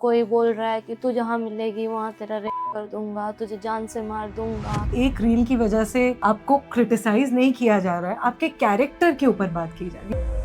कोई बोल रहा है कि तू जहाँ मिलेगी वहाँ तेरा रेप कर दूंगा, तुझे जान से मार दूंगा। एक रील की वजह से आपको क्रिटिसाइज नहीं किया जा रहा है, आपके कैरेक्टर के ऊपर बात की जा रही है।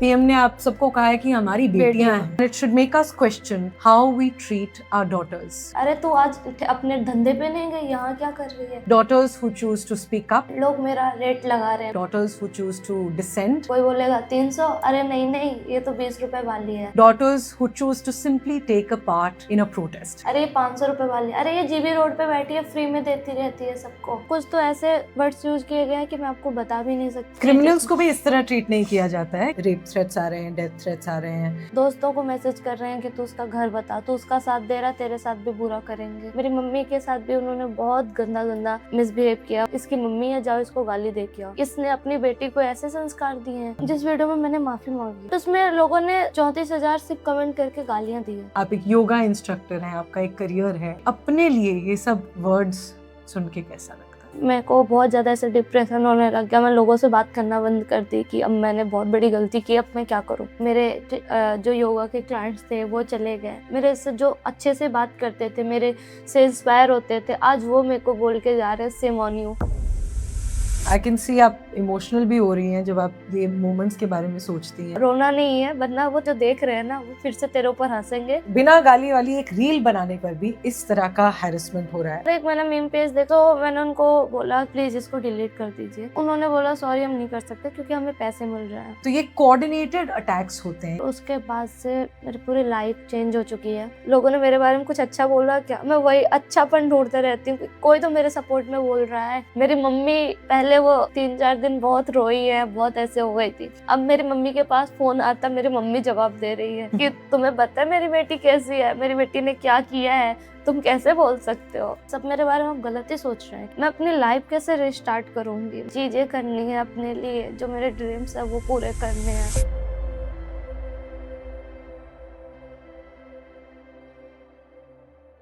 पीएम ने आप सबको कहा है कि हमारी बेटियां हैं। It should make us question how we treat our daughters. अरे तू आज अपने धंधे पे नहीं गई, यहाँ क्या कर रही है? Daughters who choose to speak up, लोग मेरा रेट लगा रहे हैं। daughters who choose to dissent, कोई बोलेगा 300, अरे नहीं नहीं ये तो 20 रुपए वाली है। daughters who choose to simply take a part in a protest. अरे ये 500 रुपए वाली, अरे ये जीबी रोड पे बैठी है, फ्री में देती रहती है सबको। कुछ तो ऐसे वर्ड्स यूज किए गए हैं कि मैं आपको बता भी नहीं सकती। क्रिमिनल्स को भी इस तरह ट्रीट नहीं किया जाता है। रेप थ्रेट्स आ रहे हैं, डेथ थ्रेट्स आ रहे हैं। दोस्तों को मैसेज कर रहे हैं कि तू उसका घर बता, तू उसका साथ दे रहा, तेरे साथ भी बुरा करेंगे। मेरी मम्मी के साथ भी उन्होंने बहुत गंदा गंदा मिसबिहेव किया। इसकी मम्मी है, जाओ इसको गाली दे के आओ। इसने अपनी बेटी को ऐसे संस्कार दिए हैं। जिस वीडियो में मैंने माफी मांगी तो उसमें लोगों ने 34,000 सिर्फ कमेंट करके गालियां दी है। आप एक योगा इंस्ट्रक्टर हैं, आपका एक करियर है। अपने लिए ये सब वर्ड्स सुन के कैसा लगता है? मेरे को बहुत ज़्यादा ऐसे डिप्रेशन होने लग गया। मैं लोगों से बात करना बंद कर दी कि अब मैंने बहुत बड़ी गलती की, अब मैं क्या करूं। मेरे जो योगा के क्लाइंट्स थे वो चले गए। मेरे से जो अच्छे से बात करते थे, मेरे से इंस्पायर होते थे, आज वो मेरे को बोल के जा रहे हैं same on you. I can see आप इमोशनल भी हो रही हैं जब आप ये मोमेंट्स के बारे में सोचती हैं। रोना नहीं है, वरना वो जो देख रहे हैं ना वो फिर से तेरे ऊपर हंसेंगे। बिना गाली वाली एक रील बनाने पर भी इस तरह का हैरेसमेंट हो रहा है। एक मैंने मीम पेज देखा तो मैंने उनको बोला प्लीज इसको डिलीट कर दीजिए। उन्होंने बोला सॉरी हम नहीं कर सकते क्योंकि हमें पैसे मिल रहे हैं। तो ये कोऑर्डिनेटेड अटैक्स होते हैं। उसके बाद से मेरी पूरी लाइफ चेंज हो चुकी है। लोगों ने मेरे बारे में कुछ अच्छा बोला क्या, मैं वही अच्छापन ढूंढते रहती हूँ। कोई तो मेरे सपोर्ट में बोल रहा है। मेरी मम्मी पहले वो 3-4 दिन बहुत रोई है, बहुत ऐसे हो गई थी। अब मेरी मम्मी के पास फोन आता, मेरी मम्मी जवाब दे रही है कि तुम्हें पता है मेरी बेटी कैसी है, मेरी बेटी ने क्या किया है, तुम कैसे बोल सकते हो। सब मेरे बारे में गलत ही सोच रहे हैं। मैं अपनी लाइफ कैसे रिस्टार्ट करूंगी। चीजें करनी है अपने लिए, जो मेरे ड्रीम्स है वो पूरे करने हैं।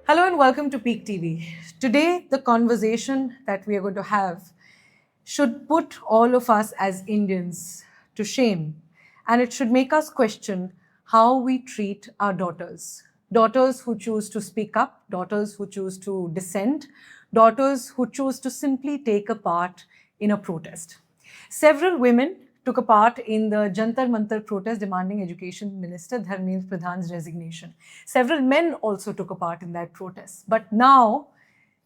Hello and welcome to Peak TV. Today, the conversation that we are going to have should put all of us as Indians to shame, and it should make us question how we treat our daughters. Daughters who choose to speak up, daughters who choose to dissent, daughters who choose to simply take a part in a protest. Several women took a part in the Jantar Mantar protest demanding Education Minister Dharmendra Pradhan's resignation. Several men also took a part in that protest. But now,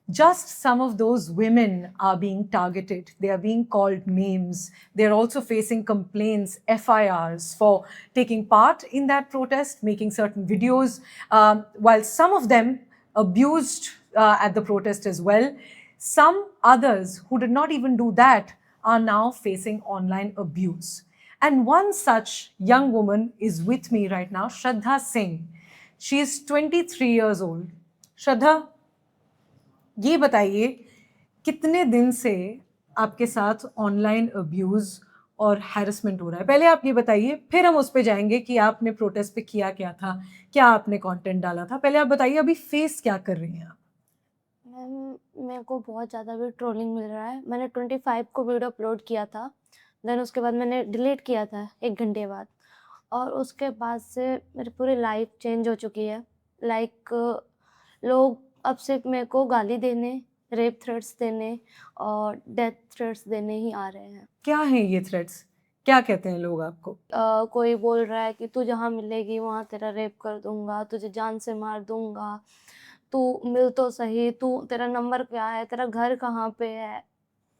just some of those women are being targeted. They are being called names. They are also facing complaints, FIRs for taking part in that protest, making certain videos, while some of them abused at the protest as well. Some others who did not even do that are now facing online abuse. And one such young woman is with me right now, Shraddha Singh. She is 23 years old. Shraddha, ये बताइए कितने दिन से आपके साथ online abuse और harassment हो रहा है? पहले आप ये बताइए, फिर हम उस पे जाएंगे कि आपने प्रोटेस्ट पे किया क्या था, क्या आपने कंटेंट डाला था। पहले आप बताइए अभी फेस क्या कर रही हैं आप? मैम मेरे को बहुत ज़्यादा भी ट्रोलिंग मिल रहा है। मैंने 25 को वीडियो अपलोड किया था, देन उसके बाद मैंने डिलीट किया था 1 घंटे बाद। और उसके बाद से मेरी पूरी लाइफ चेंज हो चुकी है। लाइक लोग अब सिर्फ मेरे को गाली देने, रेप थ्रेट्स देने और डेथ थ्रेट्स देने ही आ रहे हैं। क्या है ये थ्रेट्स? क्या कहते हैं लोग आपको? कोई बोल रहा है कि तू जहाँ मिलेगी वहाँ तेरा रेप कर दूंगा, तुझे जान से मार दूंगा, तू मिल तो सही, तू तेरा नंबर क्या है, तेरा घर कहाँ पे है।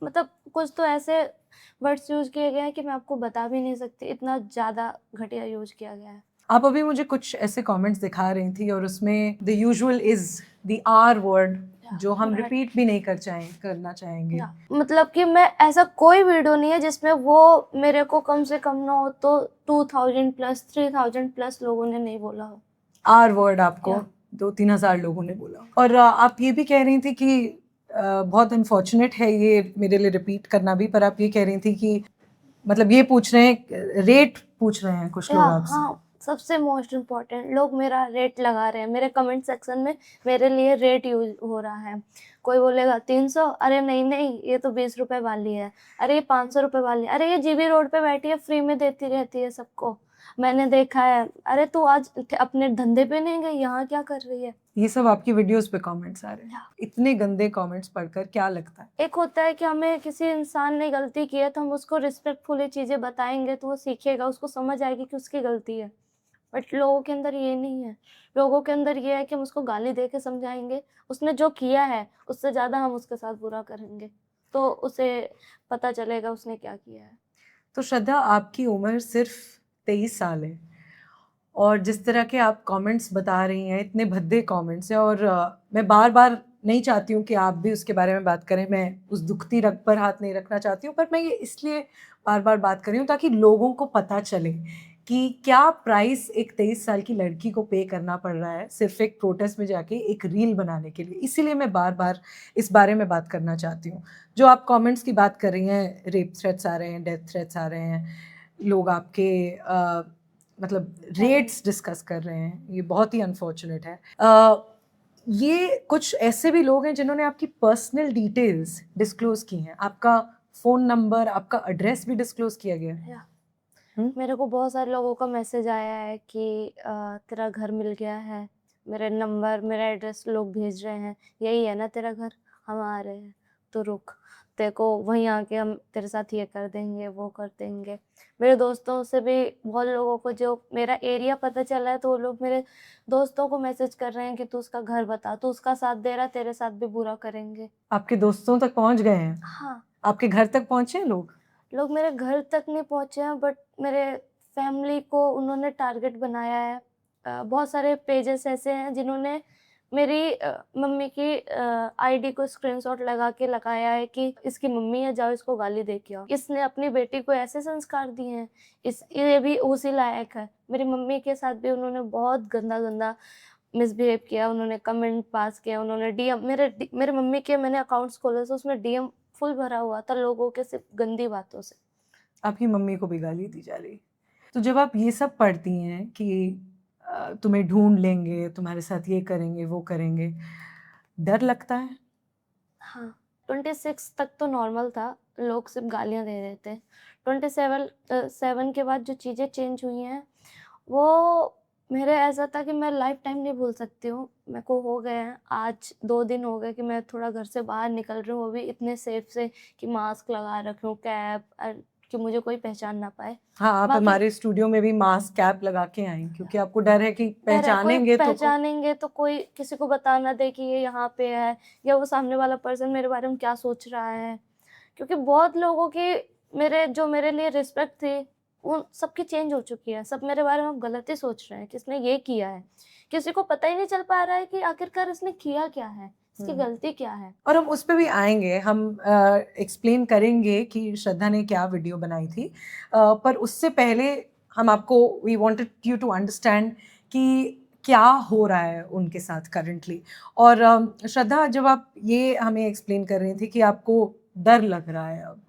मतलब कुछ तो ऐसे वर्ड्स यूज किए गए हैं कि मैं आपको बता भी नहीं सकती, इतना ज़्यादा घटिया यूज किया गया है। आप अभी मुझे कुछ ऐसे कमेंट्स दिखा रही थी और उसमें the usual is the R word, जो हम रिपीट भी नहीं करना चाहेंगे। मतलब कि मैं ऐसा कोई वीडियो नहीं है जिसमें वो मेरे को कम से कम ना हो तो 2000 प्लस 3000 प्लस लोगों ने नहीं बोला हो। आर वर्ड आपको 2-3 हजार लोगों ने बोला। और आप ये भी कह रही थी कि बहुत अनफॉर्चुनेट है ये मेरे लिए रिपीट करना भी, पर आप ये कह रही थी कि मतलब ये पूछ रहे हैं, रेट पूछ रहे हैं कुछ लोग आपसे। हाँ, सबसे मोस्ट इम्पॉर्टेंट, लोग मेरा रेट लगा रहे हैं। मेरे कमेंट सेक्शन में मेरे लिए रेट यूज हो रहा है। कोई बोलेगा 300, अरे नहीं नहीं ये तो 20 रुपए वाली है, अरे ये 500 रुपए वाली है, अरे ये जीबी रोड पे बैठी है, फ्री में देती रहती है सबको। मैंने देखा है, अरे तू आज अपने धंधे पे नहीं गई, यहाँ क्या कर रही है। ये सब आपकी वीडियोस पे कमेंट्स आ रहे हैं। इतने गंदे कमेंट्स पढ़कर क्या लगता है? एक होता है कि हमें किसी इंसान ने गलती की है तो हम उसको रिस्पेक्टफुली चीजें बताएंगे तो वो सीखेगा, उसको समझ आएगी कि उसकी गलती है। बट लोगों के अंदर ये नहीं है। लोगों के अंदर ये है कि हम उसको गाली दे के समझाएंगे, उसने जो किया है उससे ज्यादा हम उसके साथ बुरा करेंगे तो उसे पता चलेगा उसने क्या किया है। तो श्रद्धा, आपकी उम्र सिर्फ 23 साल है और जिस तरह के आप कमेंट्स बता रही हैं, इतने भद्दे कमेंट्स हैं, और मैं बार बार नहीं चाहती हूँ कि आप भी उसके बारे में बात करें, मैं उस दुखती रग पर हाथ नहीं रखना चाहती हूँ, पर मैं ये इसलिए बार बार बात कर रही हूँ ताकि लोगों को पता चले कि क्या प्राइस एक 23 साल की लड़की को पे करना पड़ रहा है सिर्फ एक प्रोटेस्ट में जाके एक रील बनाने के लिए। इसीलिए मैं बार बार इस बारे में बात करना चाहती हूँ। जो आप कमेंट्स की बात कर रही हैं, रेप थ्रेट्स आ रहे हैं, डेथ थ्रेट्स आ रहे हैं, लोग आपके मतलब रेट्स डिस्कस कर रहे हैं, ये बहुत ही अनफॉर्चुनेट है। ये कुछ ऐसे भी लोग हैं जिन्होंने आपकी पर्सनल डिटेल्स डिस्क्लोज की हैं, आपका फ़ोन नंबर, आपका एड्रेस भी डिस्क्लोज किया गया है। मेरे को बहुत सारे लोगों का मैसेज आया है कि तेरा घर मिल गया है, मेरे नंबर मेरा एड्रेस लोग भेज रहे हैं, यही है ना तेरा घर, हम आ रहे हैं तो रुक, तेरे को वहीं आके हम तेरे साथ ये कर देंगे वो कर देंगे। मेरे दोस्तों से भी बहुत लोगों को, जो मेरा एरिया पता चला है तो वो लोग मेरे दोस्तों को मैसेज कर रहे हैं कि तू उसका घर बता, तू उसका साथ दे रहा, तेरे साथ भी बुरा करेंगे। आपके दोस्तों तक पहुंच गए हैं? हाँ, आपके घर तक पहुंचे हैं लोग? लोग मेरे घर तक नहीं पहुंचे हैं बट मेरे फैमिली को उन्होंने टारगेट बनाया है। बहुत सारे पेजेस ऐसे हैं जिन्होंने मेरी मम्मी की आईडी को स्क्रीनशॉट लगा के लगाया है कि इसकी मम्मी है, जाओ इसको गाली दे के आओ, इसने अपनी बेटी को ऐसे संस्कार दिए हैं, ये भी उसी लायक है। मेरी मम्मी के साथ भी उन्होंने बहुत गंदा गंदा मिसबिहेव किया, उन्होंने कमेंट पास किया, उन्होंने डीएम मेरे मम्मी के मैंने अकाउंट्स खोले तो उसमें डीएम फुल भरा हुआ था लोगों के सिर्फ गंदी बातों से। आपकी मम्मी को भी गाली दी जा रही। तो जब आप ये सब पढ़ती हैं कि तुम्हें ढूंढ लेंगे, तुम्हारे साथ ये करेंगे वो करेंगे, डर लगता है? हाँ, 26 तक तो नॉर्मल था, लोग सिर्फ गालियां दे रहे थे। 7 के बाद जो चीज़ें चेंज हुई हैं वो मेरे ऐसा था कि मैं लाइफ टाइम नहीं भूल सकती हूँ। मेरे को हो गए हैं आज 2 दिन हो गए कि मैं थोड़ा घर से बाहर निकल रही हूँ, वो भी इतने सेफ से कि मास्क लगा रखी हूँ, कैप, कि मुझे कोई पहचान ना पाए। हाँ, आप हमारे स्टूडियो में भी मास्क कैप लगा के आई क्योंकि आपको डर है कि पहचानेंगे तो पहचानेंगे तो कोई किसी को बता ना दे कि ये यहाँ पे है, या वो सामने वाला पर्सन मेरे बारे में क्या सोच रहा है। क्योंकि बहुत लोगों की मेरे लिए रिस्पेक्ट थी वो सबकी चेंज हो चुकी है। सब मेरे बारे में गलत ही सोच रहे हैं कि इसने ये किया है। किसी को पता ही नहीं चल पा रहा है कि आखिरकार इसने किया क्या है, इसकी गलती क्या है। और हम उस पे भी आएंगे, हम एक्सप्लेन करेंगे कि श्रद्धा ने क्या वीडियो बनाई थी, पर उससे पहले हम आपको we wanted you to understand कि क्या हो रहा है उनके साथ करंटली। और श्रद्धा, जब आप ये हमें एक्सप्लेन कर रही थी कि आपको डर लग रहा है, अब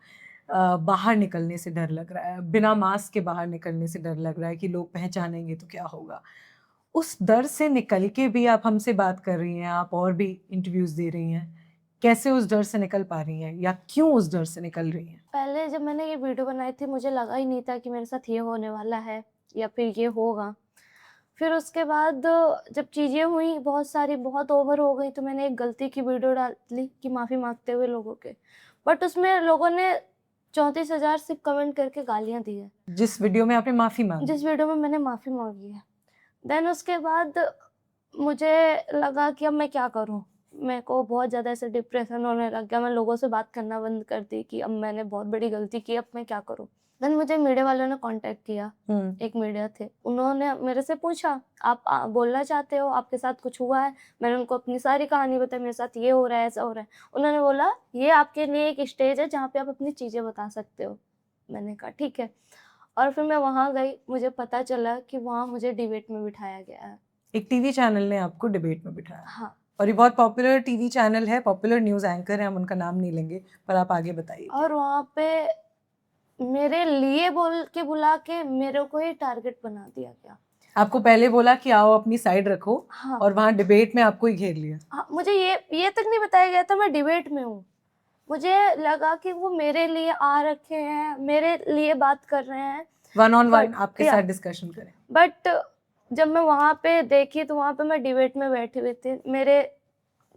बाहर निकलने से डर लग रहा है, बिना मास्क के बाहर निकलने से डर लग रहा है कि लोग पहचानेंगे तो क्या होगा, उस डर से निकल के भी आप हमसे बात कर रही हैं, आप और भी इंटरव्यूज दे रही हैं, कैसे उस डर से निकल पा रही हैं या क्यों उस डर से निकल रही हैं? पहले जब मैंने ये वीडियो बनाई थी मुझे लगा ही नहीं था कि मेरे साथ ये होने वाला है या फिर ये होगा। फिर उसके बाद जब चीज़ें हुई बहुत सारी, बहुत ओवर हो गई, तो मैंने एक गलती की वीडियो डाली कि माफ़ी मांगते हुए लोगों के, बट उसमें लोगों ने 34,000 सिर्फ कमेंट करके गालियाँ दी है। जिस वीडियो में आपने माफ़ी मांगी? जिस वीडियो में मैंने माफ़ी मांगी है। देन उसके बाद मुझे लगा कि अब मैं क्या करूँ? मेरे को बहुत ज़्यादा ऐसे डिप्रेशन होने लग गया, मैं लोगों से बात करना बंद कर दी कि अब मैंने बहुत बड़ी गलती की, अब मैं क्या करूँ? देन मुझे मीडिया वालों ने कॉन्टैक्ट किया, एक मीडिया थे, उन्होंने मेरे से पूछा, आप बोलना चाहते हो, आपके साथ कुछ हुआ है? मैंने उनको अपनी सारी कहानी बताई, मेरे साथ ये हो रहा है, ऐसा हो रहा है। उन्होंने बोला, ये आपके लिए एक स्टेज है जहाँ पे आप अपनी चीज़ें बता सकते हो। मैंने कहा ठीक है। और फिर मैं वहाँ गई, मुझे पता चला कि वहाँ मुझे डिबेट में बिठाया गया है। एक टीवी चैनल ने आपको डिबेट में बिठाया? हाँ। और ये बहुत पॉपुलर टीवी चैनल है, पॉपुलर न्यूज़ एंकर है, हम उनका नाम नहीं लेंगे, पर आप आगे बताइए। और वहाँ पे मेरे लिए बोल के बुला के मेरे को ही टारगेट बना दिया गया। आपको पहले बोला कि आओ अपनी साइड रखो, हाँ। और वहाँ डिबेट में आपको ही घेर लिया। हाँ, मुझे ये तक नहीं बताया गया था मैं डिबेट में हूँ। मुझे लगा कि वो मेरे लिए आ रखे हैं, मेरे लिए बात कर रहे हैं, वन ऑन वन But, आपके yeah. साथ डिस्कशन करें। बट जब मैं वहाँ पे देखी तो वहाँ पे मैं डिबेट में बैठी हुई थी, मेरे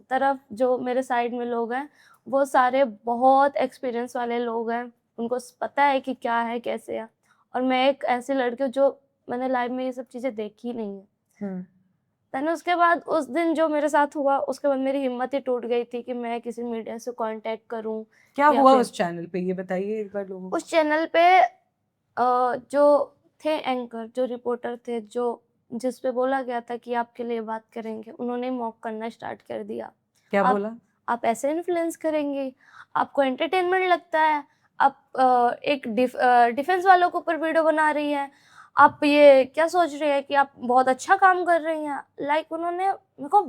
तरफ जो मेरे साइड में लोग हैं वो सारे बहुत एक्सपीरियंस वाले लोग हैं, उनको पता है कि क्या है कैसे है, और मैं एक ऐसी लड़की हूँ जो मैंने लाइफ में ये सब चीज़ें देखी नहीं है। मैंने उसके बाद उस दिन जो मेरे साथ हुआ उसके बाद मेरी हिम्मत ही टूट गई थी कि मैं किसी मीडिया से कांटेक्ट करूं। क्या या हुआ फिर उस चैनल पे, ये बताइए एक बार लोगों को। उस चैनल पे जो थे एंकर, जो रिपोर्टर थे, जो जिस पे बोला गया था कि आपके लिए बात करेंगे, उन्होंने मॉक करना स्टार्ट कर दिया। क्या आप बोला? आप ऐसे इन्फ्लुएंस करेंगे, आपको एंटरटेनमेंट लगता है, आप एक डिफेंस वालों के ऊपर वीडियो बना रही है, आप ये क्या सोच रही है कि आप बहुत अच्छा काम कर रही हैं। लाइक उन्होंने मेरे को,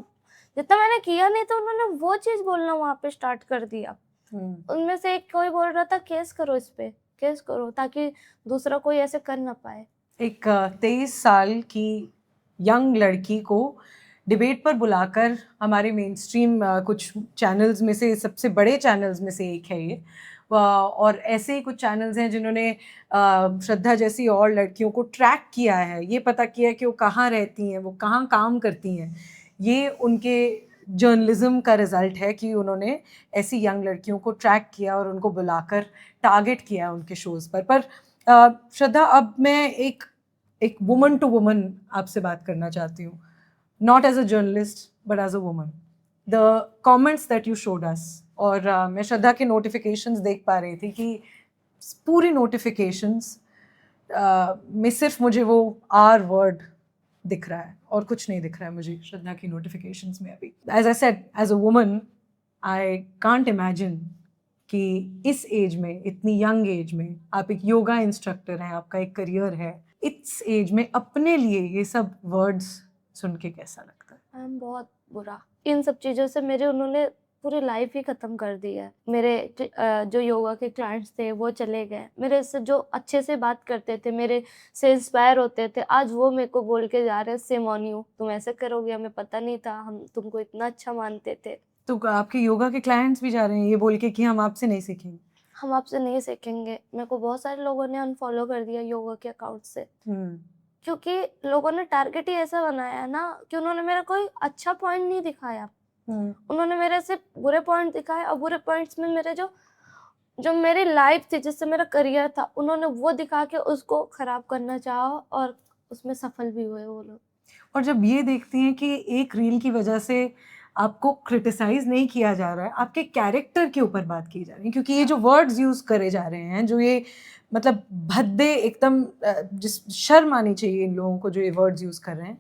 जितना मैंने किया नहीं तो उन्होंने वो चीज़ बोलना वहाँ पे स्टार्ट कर दिया। उनमें से एक कोई बोल रहा था केस करो, इस पे केस करो ताकि दूसरा कोई ऐसे कर ना पाए। एक 23 साल की यंग लड़की को डिबेट पर बुलाकर हमारे मेन स्ट्रीम कुछ चैनल्स में से, सबसे बड़े चैनल्स में से एक है ये, और ऐसे ही कुछ चैनल्स हैं जिन्होंने श्रद्धा जैसी और लड़कियों को ट्रैक किया है, ये पता किया है कि वो कहाँ रहती हैं, वो कहाँ काम करती हैं। ये उनके जर्नलिज्म का रिजल्ट है कि उन्होंने ऐसी यंग लड़कियों को ट्रैक किया और उनको बुलाकर टारगेट किया उनके शोज़ पर श्रद्धा, अब मैं एक वुमन टू वुमन आपसे बात करना चाहती हूँ, not as a journalist but as a woman. The comments that you showed us, और मैं श्रद्धा के नोटिफिकेशंस देख पा रही थी कि पूरी नोटिफिकेशंस में सिर्फ मुझे वो आर वर्ड दिख रहा है और कुछ नहीं दिख रहा है मुझे श्रद्धा की नोटिफिकेशंस में अभी। As I said, as a woman I can't imagine कि इस एज में, इतनी यंग एज में, आप एक योगा इंस्ट्रक्टर हैं, आपका एक करियर है, इस एज में अपने लिए ये सब वर्ड्स सुन के कैसा लगता है? मैम बहुत बुरा, इन सब चीज़ों से मेरे उन्होंने पूरी लाइफ ही ख़त्म कर दी है। मेरे जो योगा के क्लाइंट्स थे वो चले गए, मेरे से जो अच्छे से बात करते थे, मेरे से इंस्पायर होते थे, आज वो मेरे को बोल के जा रहे हैं सेम ऑन यू, तुम ऐसे करोगे, हमें पता नहीं था, हम तुमको इतना अच्छा मानते थे। तो आपके योगा के क्लाइंट्स भी जा रहे हैं ये बोल के कि हम आपसे नहीं सीखेंगे? हम आपसे नहीं सीखेंगे। मेरे को बहुत सारे लोगों ने अनफॉलो कर दिया योगा के अकाउंट से, क्योंकि लोगों ने टारगेट ही ऐसा बनाया है ना कि उन्होंने मेरा कोई अच्छा पॉइंट नहीं दिखाया, उन्होंने मेरे सिर्फ बुरे पॉइंट दिखाए, और बुरे पॉइंट्स में मेरे जो मेरी लाइफ थी, जिससे मेरा करियर था, उन्होंने वो दिखा के उसको खराब करना चाहा, और उसमें सफल भी हुए वो लोग। और जब ये देखती हैं कि एक रील की वजह से आपको क्रिटिसाइज नहीं किया जा रहा है, आपके कैरेक्टर के ऊपर बात की जा रही है, क्योंकि ये जो वर्ड्स यूज करे जा रहे हैं, जो ये मतलब भद्दे एकदम, जिस शर्म आनी चाहिए इन लोगों को जो ये वर्ड्स यूज कर रहे हैं,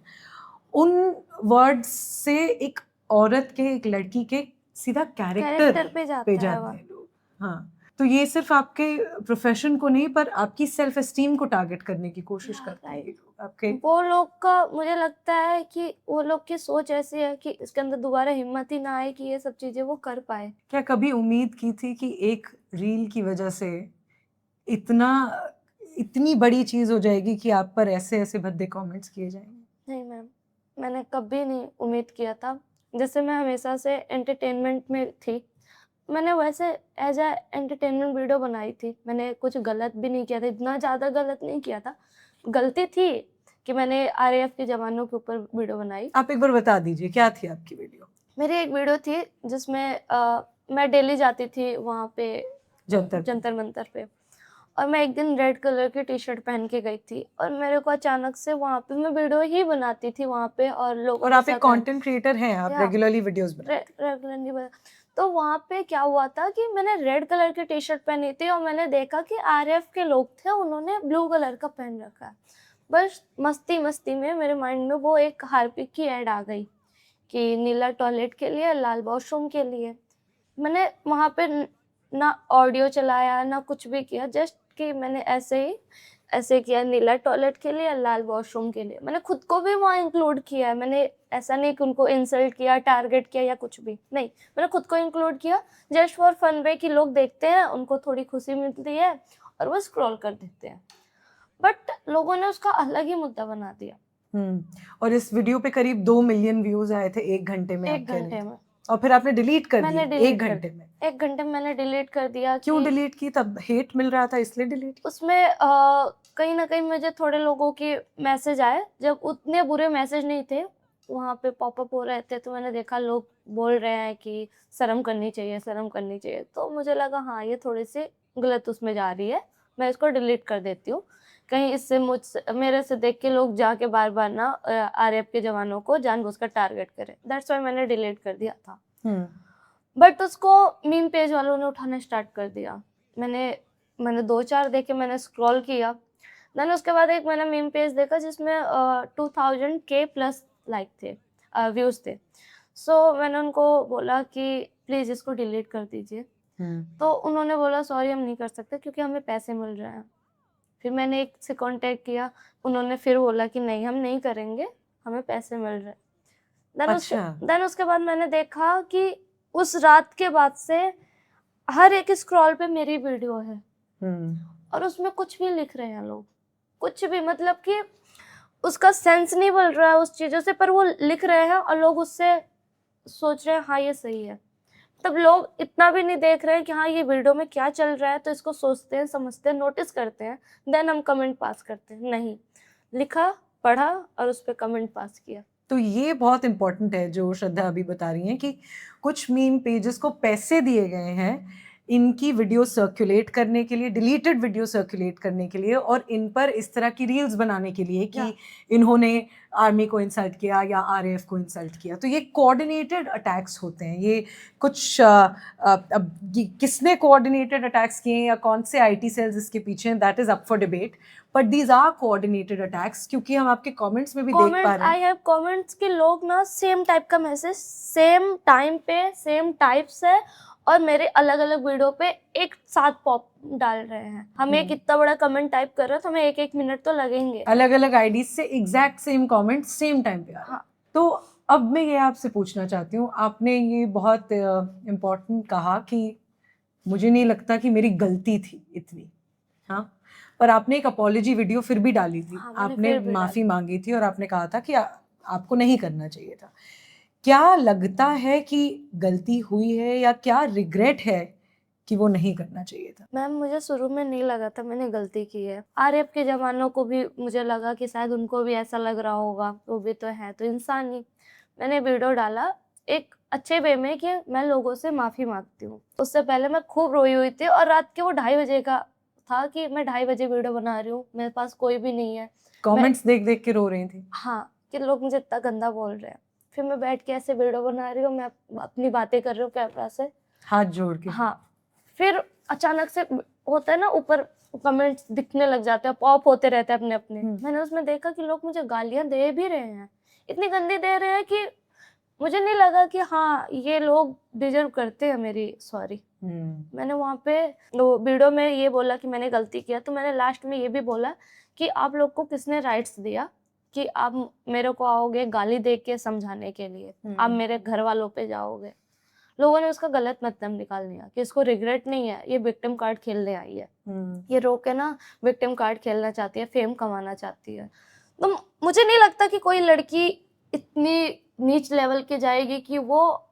उन वर्ड्स से एक औरत के, एक लड़की के सीधा कैरेक्टर पे पे जाता है वो। हैं लोग। हाँ, तो ये सिर्फ आपके प्रोफेशन को नहीं पर आपकी सेल्फ एस्टीम को टारगेट करने की कोशिश करते हैं ये लोग आपके। वो लोग का मुझे लगता है कि वो लोग की सोच ऐसी है कि इसके अंदर दोबारा हिम्मत ही ना आए कि ये सब चीजें वो कर पाए। क्या कभी उम्मीद की थी कि एक रील की वजह से इतनी बड़ी चीज हो जाएगी कि आप पर ऐसे ऐसे भद्दे कमेंट्स किए जाएंगे? नहीं मैम, मैंने कभी नहीं उम्मीद किया था। जैसे मैं हमेशा से एंटरटेनमेंट में थी, मैंने वैसे एज ए एंटरटेनमेंट वीडियो बनाई थी, मैंने कुछ गलत भी नहीं किया था, इतना ज़्यादा गलत नहीं किया था। गलती थी कि मैंने आरएएफ के जवानों के ऊपर वीडियो बनाई। आप एक बार बता दीजिए क्या थी आपकी वीडियो? मेरी एक वीडियो थी जिसमें मैं डेली जाती थी वहाँ पे जंतर मंतर पे, और मैं एक दिन रेड कलर की टी शर्ट पहन के गई थी, और मेरे को अचानक से वहाँ पे, मैं वीडियो ही बनाती थी वहाँ पे, और लोग, और आप एक कंटेंट क्रिएटर हैं, आप रेगुलरली वीडियोस रेगुलरली बना। तो वहाँ पे क्या हुआ था कि मैंने रेड कलर की टी शर्ट पहनी थी, और मैंने देखा कि आरएएफ के लोग थे, उन्होंने ब्लू कलर का पहन रखा है। बस मस्ती मस्ती में मेरे माइंड में वो एक हार्पिक की ऐड आ गई कि नीला टॉयलेट के लिए, लाल वॉशरूम के लिए। मैंने वहाँ पे ना ऑडियो चलाया ना कुछ भी किया, जस्ट कि मैंने ऐसे किया, नीला टॉयलेट के लिए, लाल वॉशरूम के लिए। मैंने खुद को भी वहाँ इंक्लूड किया है, मैंने ऐसा नहीं कि उनको इंसल्ट किया, टारगेट किया या कुछ भी नहीं, मैंने खुद को इंक्लूड किया जस्ट फॉर फन वे कि लोग देखते हैं, उनको थोड़ी खुशी मिलती है और वो स्क्रॉल कर देते हैं। बट लोगों ने उसका अलग ही मुद्दा बना दिया। और इस वीडियो पे करीब 2 मिलियन व्यूज आए थे 1 घंटे में। 1 घंटे में। और फिर आपने डिलीट कर दिया 1 घंटे में? 1 घंटे में मैंने डिलीट कर दिया। क्यों डिलीट की? तब हेट मिल रहा था इसलिए डिलीट? उसमें कहीं ना कहीं मुझे थोड़े लोगों के मैसेज आए, जब उतने बुरे मैसेज नहीं थे, वहाँ पे पॉपअप हो रहे थे, तो मैंने देखा लोग बोल रहे हैं कि शर्म करनी चाहिए, शर्म करनी चाहिए। तो मुझे लगा हाँ ये थोड़ी सी गलत उसमें जा रही है, मैं इसको डिलीट कर देती हूँ। कहीं इससे मेरे से देख के लोग जाके बार बार ना आरएफ के जवानों को जानबूझकर टारगेट करें। दैट्स वाई मैंने डिलीट कर दिया था। बट उसको मीम पेज वालों ने उठाना स्टार्ट कर दिया। मैंने 2-4 देखे, मैंने स्क्रॉल किया। देन उसके बाद एक मैंने मीम पेज देखा जिसमें 2000 के प्लस लाइक थे, व्यूज थे। सो मैंने उनको बोला कि प्लीज इसको डिलीट कर दीजिए। तो उन्होंने बोला सॉरी हम नहीं कर सकते क्योंकि हमें पैसे मिल रहे हैं। फिर मैंने एक से कांटेक्ट किया, उन्होंने फिर बोला कि नहीं हम नहीं करेंगे, हमें पैसे मिल रहे हैं। देन उसके बाद मैंने देखा कि उस रात के बाद से हर एक स्क्रॉल पे मेरी वीडियो है और उसमें कुछ भी लिख रहे हैं लोग, कुछ भी, मतलब कि उसका सेंस नहीं बन रहा है उस चीजों से, पर वो लिख रहे हैं और लोग उससे सोच रहे हैं हाँ ये सही है। तब लोग इतना भी नहीं देख रहे हैं कि हाँ ये वीडियो में क्या चल रहा है, तो इसको सोचते हैं, समझते हैं, नोटिस करते हैं, देन हम कमेंट पास करते हैं। नहीं, लिखा, पढ़ा और उस पर कमेंट पास किया। तो ये बहुत इंपॉर्टेंट है जो श्रद्धा अभी बता रही हैं कि कुछ मीम पेजेस को पैसे दिए गए हैं इनकी वीडियो सर्कुलेट करने के लिए, डिलीटेड वीडियो सर्कुलेट करने के लिए, और इन पर इस तरह की रील्स बनाने के लिए कि इन्होंने आर्मी को इंसल्ट किया या आरएएफ को इंसल्ट किया। तो ये कोऑर्डिनेटेड अटैक्स होते हैं। ये कुछ अब किसने कोऑर्डिनेटेड अटैक्स किए या कौन से आईटी सेल्स इसके पीछे हैं, that is up for debate, but these are coordinated attacks. क्योंकि हम आपके कमेंट्स में भी देख पा रहे हैं, आई हैव कमेंट्स कि लोग ना सेम टाइप का मैसेज सेम टाइम पे सेम टाइप से और मेरे अलग अलग वीडियो पे एक साथ पॉप डाल रहे हैं। हमें कितना बड़ा कमेंट टाइप कर रहे हो तो हमें 1-1 मिनट तो लगेंगे। अलग अलग आईडी से exact same comment same time पे आ रहे हैं। हाँ। तो अब मैं ये आपसे पूछना चाहती हूँ, आपने ये बहुत इम्पोर्टेंट कहा कि मुझे नहीं लगता कि मेरी गलती थी इतनी, हाँ, पर आपने एक अपॉलॉजी वीडियो फिर भी डाली थी। हाँ, आपने माफी मांगी थी और आपने कहा था कि आपको नहीं करना चाहिए था। क्या लगता है कि गलती हुई है या क्या रिग्रेट है कि वो नहीं करना चाहिए था? मैम मुझे शुरू में नहीं लगा था मैंने गलती की है। आरएफ के जवानों को भी मुझे लगा कि शायद उनको भी ऐसा लग रहा होगा, वो भी तो है, तो इंसान ही। मैंने वीडियो डाला एक अच्छे वे में कि मैं लोगों से माफी मांगती हूँ। उससे पहले मैं खूब रोई हुई थी और रात के वो 2:30 बजे का था कि मैं 2:30 बजे वीडियो बना रही हूँ, मेरे पास कोई भी नहीं है। कमेंट्स देख देख के रो रही थी? हाँ, कि लोग मुझे इतना गंदा बोल रहे हैं। फिर मैं बैठ के ऐसे वीडियो बना रही हूँ, मैं अपनी बातें कर रही हूँ कैमरा से, हाथ जोड़ के। हाँ। फिर अचानक से होता है ना, ऊपर कमेंट्स दिखने लग जाते हैं, पॉप होते रहते हैं अपने अपने। मैंने उसमें देखा कि लोग मुझे गालियां दे भी रहे हैं, इतनी गंदी दे रहे हैं कि मुझे नहीं लगा कि हाँ ये लोग डिजर्व करते हैं मेरी सॉरी। मैंने वहाँ पे वीडियो में ये बोला कि मैंने गलती किया, तो मैंने लास्ट में ये भी बोला कि आप लोग को किसने राइट्स दिया कि आप मेरे को आओगे गाली दे के समझाने के लिए, आप मेरे घर वालों पे जाओगे। लोगों ने उसका गलत मतलब निकाल लिया कि इसको रिग्रेट नहीं है, ये विक्टिम कार्ड खेलने आई है, ये रो के ना विक्टिम कार्ड खेलना चाहती है, फेम कमाना चाहती है। तो मुझे नहीं लगता कि कोई लड़की इतनी नीच लेवल की जाएगी कि वो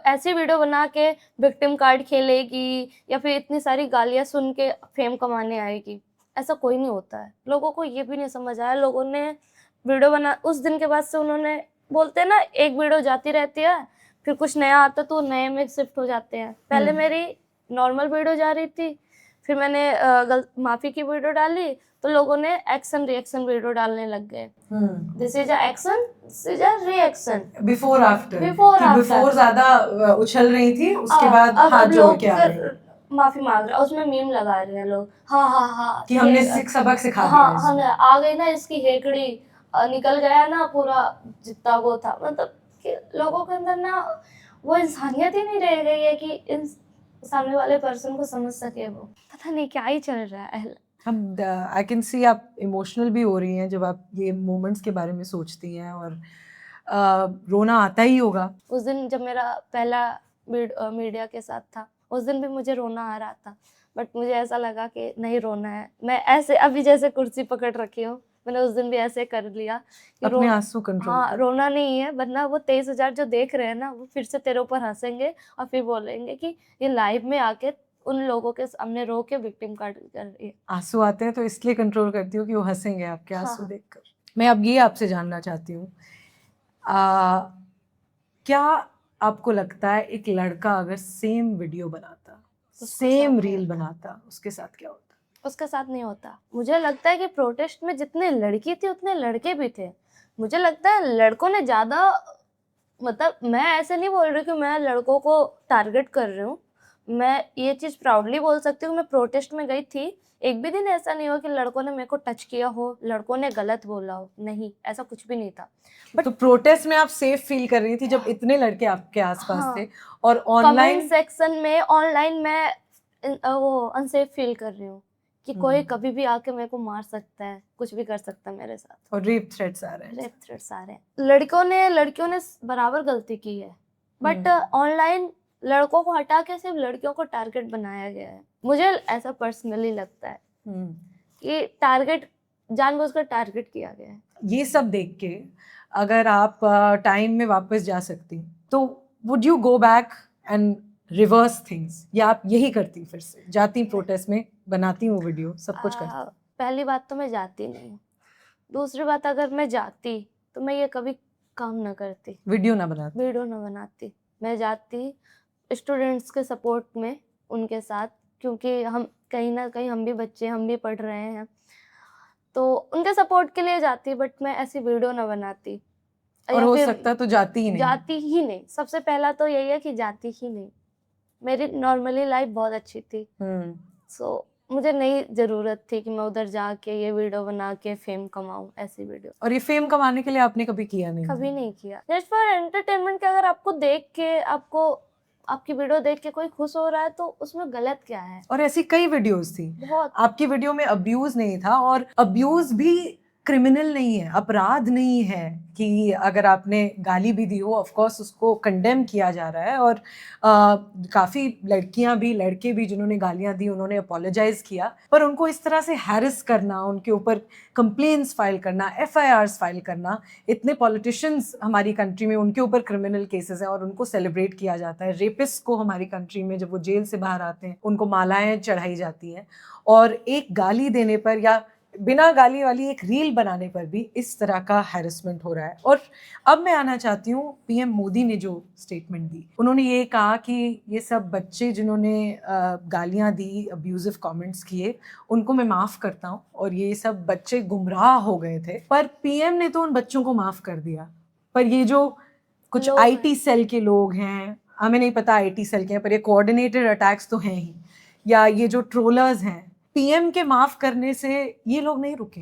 ऐसी वीडियो बना के विक्टिम कार्ड खेलेगी या फिर इतनी सारी गालियां सुन के फेम कमाने आएगी। ऐसा कोई नहीं होता है। लोगों को ये भी नहीं समझ आया। लोगों ने वीडियो बना, उस दिन के बाद से उन्होंने, बोलते हैं ना एक वीडियो जाती रहती है फिर कुछ नया आता तो नए में शिफ्ट हो जाते हैं। पहले मेरी नॉर्मल वीडियो जा रही थी, फिर मैंने माफी की वीडियो डाली तो लोगों ने एक्शन रिएक्शन वीडियो डालने लग गए। This is a action, this is a reaction, before after. Before ज्यादा उछल रही थी, उसके बाद हाथ जोड़ के आ रही, माफी मांग रहे, उसमें मीम लगा रहे हैं लोग, हाँ हाँ हाँ कि हमने सबक सिखा दिया। हाँ हमने आ गई ना इसकी हेकड़ी, निकल गया ना पूरा जितना वो था। मतलब कि लोगों के अंदर ना वो इंसानियत ही नहीं रह गई है कि इन सामने वाले पर्सन को समझ सके। वो पता नहीं क्या ही चल रहा है। हम आई कैन सी आप इमोशनल भी हो रही हैं जब आप ये मोमेंट्स के बारे में सोचती हैं, और रोना आता ही होगा। उस दिन जब मेरा पहला मीडिया के साथ था, उस दिन भी मुझे रोना आ रहा था, बट मुझे ऐसा लगा कि नहीं रोना है। मैं ऐसे अभी जैसे कुर्सी पकड़ रखी हूँ, मैंने उस दिन भी ऐसे कर लिया कि अपने आंसू कंट्रोल। हाँ, रोना नहीं है, वरना वो 23,000 जो देख रहे हैं ना, वो फिर से तेरे ऊपर हंसेंगे और फिर बोलेंगे कि ये लाइव में आके उन लोगों के सामने रो के विक्टिम कार्ड कर रही है। आंसू आते हैं तो इसलिए कंट्रोल करती हूँ कि वो हंसेंगे आपके आंसू हाँ। देखकर। मैं अब ये आपसे जानना चाहती हूँ, क्या आपको लगता है एक लड़का अगर सेम वीडियो बनाता, उसके सेम साथ नहीं रील होता। बनाता, उसके साथ क्या होता? उसके साथ नहीं होता। मुझे लगता है कि प्रोटेस्ट में जितने लड़की थी उतने लड़के भी थे। मुझे लगता है लड़कों ने ज्यादा, मतलब मैं ऐसे नहीं बोल रही कि मैं लड़कों को टारगेट कर रही हूँ, मैं ये चीज प्राउडली बोल सकती हूँ। मैं प्रोटेस्ट में गई थी, एक भी दिन ऐसा नहीं हुआ कि लड़कों ने मेरे को टच किया हो, लड़कों ने गलत बोला हो, नहीं, ऐसा कुछ भी नहीं था। तो प्रोटेस्ट में आप सेफ फील कर रही थी जब इतने लड़के आपके आसपास हाँ, थे, और कमेंट ऑनलाइन सेक्शन में, ऑनलाइन मैं वो अनसेफ फील कर रही हूँ कि कोई कभी भी आके मेरे को मार सकता है, कुछ भी कर सकता है मेरे साथ। और रेप थ्रेट्स आ रहे हैं। रेप थ्रेट्स आ रहे हैं। लड़कियों ने बराबर गलती की है, बट ऑनलाइन लड़कों को हटा के सिर्फ लड़कियों को टारगेट बनाया गया है। मुझे ऐसा पर्सनली लगता है कि टारगेट जानबूझकर टारगेट किया गया है। ये सब देख के अगर आप टाइम में वापस जा सकती तो would you go back and reverse things, या आप यही करती, फिर से जाती प्रोटेस्ट में, बनाती हूँ वीडियो, सब कुछ करती? पहली बात तो मैं जाती नहीं हूँ। दूसरी बात, अगर मैं जाती तो मैं ये कभी काम ना करती, वीडियो ना बनाती। मैं जाती स्टूडेंट्स के सपोर्ट में उनके साथ, क्योंकि हम कहीं ना कहीं, हम भी बच्चे, हम भी पढ़ रहे हैं, तो उनके सपोर्ट के लिए जाती, बट मैं ऐसी वीडियो ना बनाती। और या हो फिर सकता तो जाती ही नहीं। सबसे पहला तो यही है कि जाती ही नहीं। मेरी नॉर्मली लाइफ बहुत अच्छी थी, सो मुझे नहीं जरूरत थी कि मैं उधर जाके ये वीडियो बना के फेम कमाऊं, ऐसी वीडियो। और ये फेम कमाने के लिए आपने कभी किया नहीं? कभी नहीं किया, जस्ट फॉर एंटरटेनमेंट। के अगर आपको देख के, आपकी वीडियो देख के कोई खुश हो रहा है तो उसमें गलत क्या है? और ऐसी कई वीडियोस थी, बहुत। आपकी वीडियो में अब्यूज नहीं था, और अब्यूज भी क्रिमिनल नहीं है, अपराध नहीं है कि अगर आपने गाली भी दी हो, ऑफ कोर्स उसको कंडेम किया जा रहा है। और काफ़ी लड़कियां भी, लड़के भी जिन्होंने गालियां दी उन्होंने अपोलोजाइज किया, पर उनको इस तरह से हैरेस करना, उनके ऊपर कंप्लेंट्स फाइल करना, FIRs फाइल करना, इतने पॉलिटिशियंस हमारी कंट्री में, उनके ऊपर क्रिमिनल केसेस हैं और उनको सेलिब्रेट किया जाता है। रेपिस्ट को हमारी कंट्री में जब वो जेल से बाहर आते हैं उनको मालाएं चढ़ाई जाती हैं, और एक गाली देने पर या बिना गाली वाली एक रील बनाने पर भी इस तरह का हैरेसमेंट हो रहा है। और अब मैं आना चाहती हूँ, PM मोदी ने जो स्टेटमेंट दी, उन्होंने ये कहा कि ये सब बच्चे जिन्होंने गालियाँ दी, अब्यूजिव कमेंट्स किए, उनको मैं माफ़ करता हूँ, और ये सब बच्चे गुमराह हो गए थे। पर PM ने तो उन बच्चों को माफ़ कर दिया, पर ये जो कुछ IT सेल के लोग हैं, हमें नहीं पता IT सेल के हैं, पर ये कोऑर्डिनेटेड अटैक्स तो हैं ही, या ये जो ट्रोलर्स हैं, PM के माफ करने से ये लोग नहीं रुके